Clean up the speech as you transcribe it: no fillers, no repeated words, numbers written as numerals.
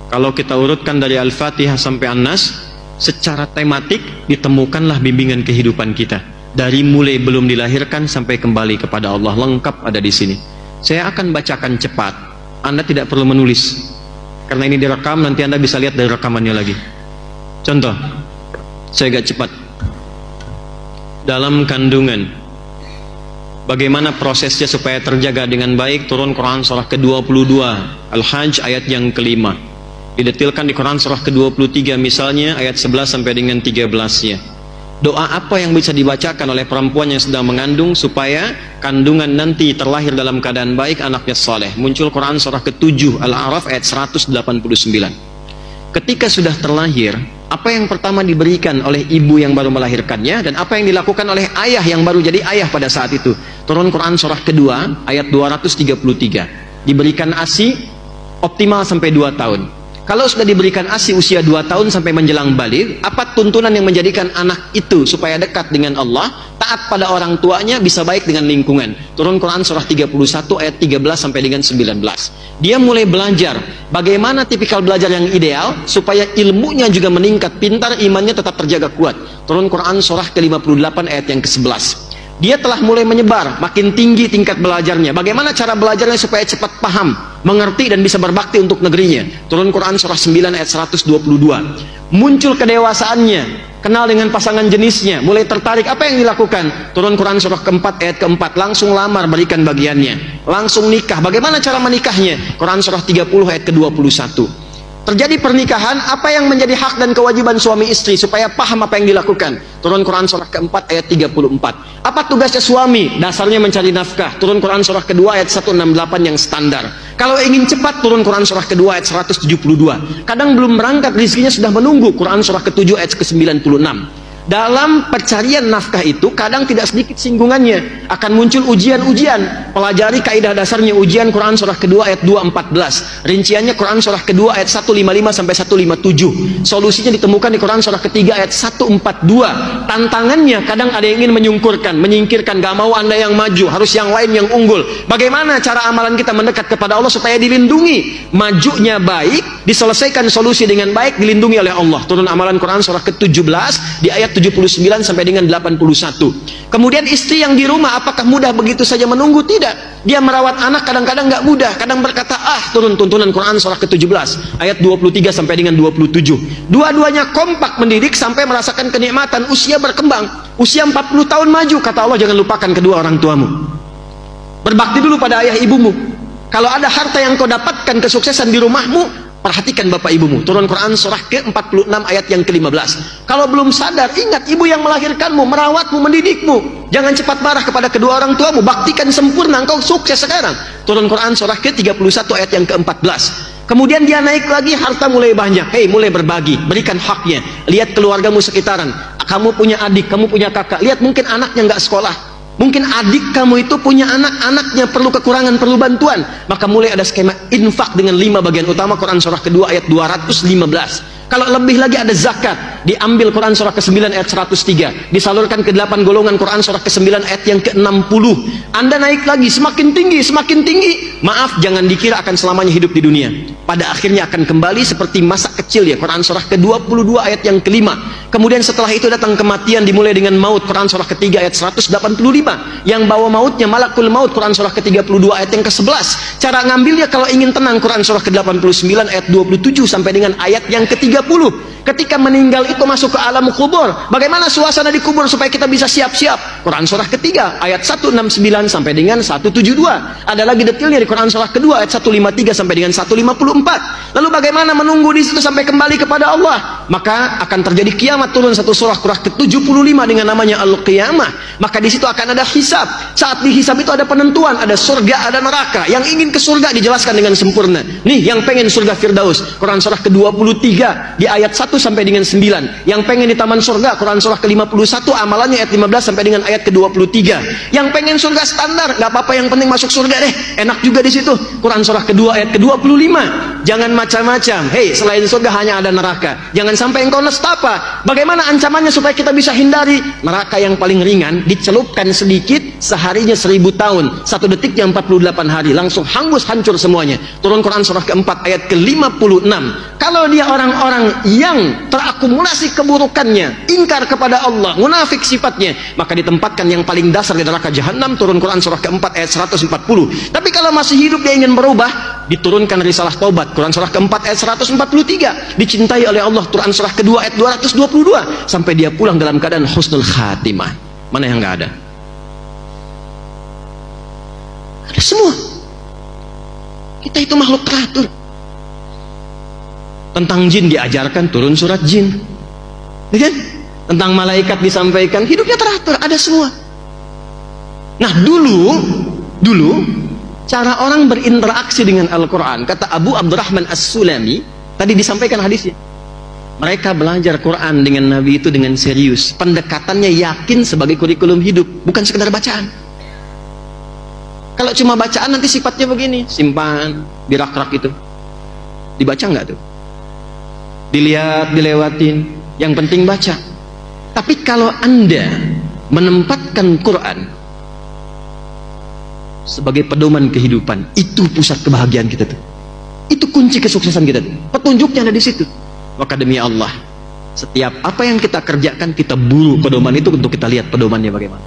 Kalau kita urutkan dari Al-Fatihah sampai An-Nas, secara tematik ditemukanlah bimbingan kehidupan kita. Dari mulai belum dilahirkan sampai kembali kepada Allah, lengkap ada di sini. Saya akan bacakan cepat. Anda tidak perlu menulis. Karena ini direkam, nanti Anda bisa lihat dari rekamannya lagi. Contoh, saya agak cepat. Dalam kandungan, bagaimana prosesnya supaya terjaga dengan baik? Turun Quran surah ke-22 Al-Hajj ayat yang kelima. Didetilkan di Quran surah ke-23 misalnya ayat 11 sampai dengan 13-nya. Doa apa yang bisa dibacakan oleh perempuan yang sedang mengandung supaya kandungan nanti terlahir dalam keadaan baik, anaknya saleh? Muncul Quran surah ke-7 Al-A'raf ayat 189. Ketika sudah terlahir, apa yang pertama diberikan oleh ibu yang baru melahirkannya, dan apa yang dilakukan oleh ayah yang baru jadi ayah pada saat itu? Turun Quran surah kedua ayat 233. Diberikan ASI optimal sampai 2 tahun. Kalau sudah diberikan ASI usia 2 tahun sampai menjelang baligh, apa tuntunan yang menjadikan anak itu supaya dekat dengan Allah, taat pada orang tuanya, bisa baik dengan lingkungan? Turun Quran surah 31 ayat 13 sampai dengan 19. Dia mulai belajar bagaimana tipikal belajar yang ideal supaya ilmunya juga meningkat, pintar, imannya tetap terjaga kuat. Turun Quran surah ke-58 ayat yang ke-11. Dia telah mulai menyebar, makin tinggi tingkat belajarnya. Bagaimana cara belajarnya supaya cepat paham, mengerti, dan bisa berbakti untuk negerinya? Turun Quran surah 9 ayat 122. Muncul kedewasaannya, kenal dengan pasangan jenisnya, mulai tertarik. Apa yang dilakukan? Turun Quran surah keempat ayat keempat. Langsung lamar, berikan bagiannya. Langsung nikah. Bagaimana cara menikahnya? Quran surah 30 ayat ke-21. Terjadi pernikahan, apa yang menjadi hak dan kewajiban suami istri supaya paham apa yang dilakukan? Turun Quran surah keempat ayat 34. Apa tugasnya suami? Dasarnya mencari nafkah. Turun Quran surah kedua ayat 168 yang standar. Kalau ingin cepat, turun Quran surah kedua ayat 172. Kadang belum berangkat, rezekinya sudah menunggu. Quran surah ke-7 ayat ke-96. Dalam pencarian nafkah itu kadang tidak sedikit singgungannya, akan muncul ujian-ujian. Pelajari kaidah dasarnya, ujian Quran surah kedua ayat 214. Rinciannya Quran surah kedua ayat 155 sampai 157. Solusinya ditemukan di Quran surah ketiga ayat 142. Tantangannya kadang ada yang ingin menyingkirkan, gak mau Anda yang maju, harus yang lain yang unggul. Bagaimana cara amalan kita mendekat kepada Allah supaya dilindungi? Majunya baik, diselesaikan solusi dengan baik, dilindungi oleh Allah. Turun amalan Quran surah ke-17 di ayat 79 sampai dengan 81. Kemudian istri yang di rumah, apakah mudah begitu saja menunggu? Tidak. Dia merawat anak kadang-kadang nggak mudah, kadang berkata turun tuntunan Quran surah ke-17 ayat 23 sampai dengan 27. Dua-duanya kompak mendidik sampai merasakan kenikmatan. Usia berkembang, usia 40 tahun maju. Kata Allah, jangan lupakan kedua orang tuamu. Berbakti dulu pada ayah ibumu. Kalau ada harta yang kau dapatkan kesuksesan di rumahmu, perhatikan bapak ibumu. Turun Quran surah ke-46 ayat yang ke-15. Kalau belum sadar, ingat ibu yang melahirkanmu, merawatmu, mendidikmu. Jangan cepat marah kepada kedua orang tuamu. Baktikan sempurna, engkau sukses sekarang. Turun Quran surah ke-31 ayat yang ke-14. Kemudian dia naik lagi, harta mulai banyak. Mulai berbagi, berikan haknya. Lihat keluargamu sekitaran. Kamu punya adik, kamu punya kakak. Lihat, mungkin anaknya nggak sekolah. Mungkin adik kamu itu punya anak-anaknya perlu kekurangan, perlu bantuan. Maka mulai ada skema infak dengan 5 bagian utama. Quran surah kedua ayat 215. Kalau lebih lagi ada zakat, diambil Quran surah ke-9 ayat 103, disalurkan ke 8 golongan. Quran surah ke-9 ayat yang ke-60. Anda naik lagi, semakin tinggi, semakin tinggi. Maaf, jangan dikira akan selamanya hidup di dunia. Pada akhirnya akan kembali seperti masa kecil ya. Quran surah ke-22 ayat yang ke-5. Kemudian setelah itu datang kematian, dimulai dengan maut. Quran surah ke-3 ayat 185. Yang bawa mautnya malakul maut. Quran surah ke-32 ayat yang ke-11. Cara ngambilnya kalau ingin tenang, Quran surah ke-89 ayat 27 sampai dengan ayat yang ke-30. Ketika meninggal itu masuk ke alam kubur, bagaimana suasana di kubur supaya kita bisa siap-siap? Quran surah ketiga ayat 169 sampai dengan 172. Ada lagi detailnya di Quran surah kedua ayat 153 sampai dengan 154. Lalu bagaimana menunggu di situ sampai kembali kepada Allah? Maka akan terjadi kiamat. Turun satu surah Quran ke-75 dengan namanya Al-Qiyamah. Maka di situ akan ada hisab. Saat dihisab itu ada penentuan, ada surga, ada neraka. Yang ingin ke surga dijelaskan dengan sempurna. Nih, yang pengen surga Firdaus, Quran surah ke-23 di ayat 1 sampai dengan 9. Yang pengen di taman surga, Quran surah ke-51 amalannya ayat 15 sampai dengan ayat ke-23. Yang pengen surga standar, nggak apa-apa, yang penting masuk surga deh, enak juga di situ. Quran surah kedua ayat ke-25. Jangan macam-macam. Selain surga hanya ada neraka. Jangan sampai engkau nestapa. Bagaimana ancamannya supaya kita bisa hindari? Neraka yang paling ringan dicelupkan sedikit, seharinya 1000 tahun, 1 detiknya 48 hari, langsung hangus, hancur semuanya. Turun Quran surah keempat ayat ke-56. Kalau dia orang-orang yang terakumulasi keburukannya, ingkar kepada Allah, munafik sifatnya, maka ditempatkan yang paling dasar di neraka jahanam. Turun Quran surah keempat ayat 140. Tapi kalau masih hidup dia ingin berubah, diturunkan risalah taubat Quran surah keempat ayat 143. Dicintai oleh Allah Quran surah kedua ayat 222. Sampai dia pulang dalam keadaan husnul khatimah. Mana yang nggak ada? Ada semua. Kita itu makhluk teratur. Tentang jin diajarkan, turun surat jin, ya kan? Tentang malaikat disampaikan, hidupnya teratur, ada semua. Nah dulu cara orang berinteraksi dengan Al-Quran, kata Abu Abdurrahman As-Sulami, tadi disampaikan hadisnya, mereka belajar Quran dengan Nabi itu dengan serius, pendekatannya yakin sebagai kurikulum hidup, bukan sekedar bacaan. Kalau cuma bacaan nanti sifatnya begini, simpan di rak-rak itu, dibaca nggak tuh? Dilihat, dilewatin, yang penting baca. Tapi kalau Anda menempatkan Quran sebagai pedoman kehidupan, itu pusat kebahagiaan kita tuh. Itu kunci kesuksesan kita tuh. Petunjuknya ada di situ. Maka demi Allah, setiap apa yang kita kerjakan, kita buru pedoman itu untuk kita lihat pedomannya bagaimana.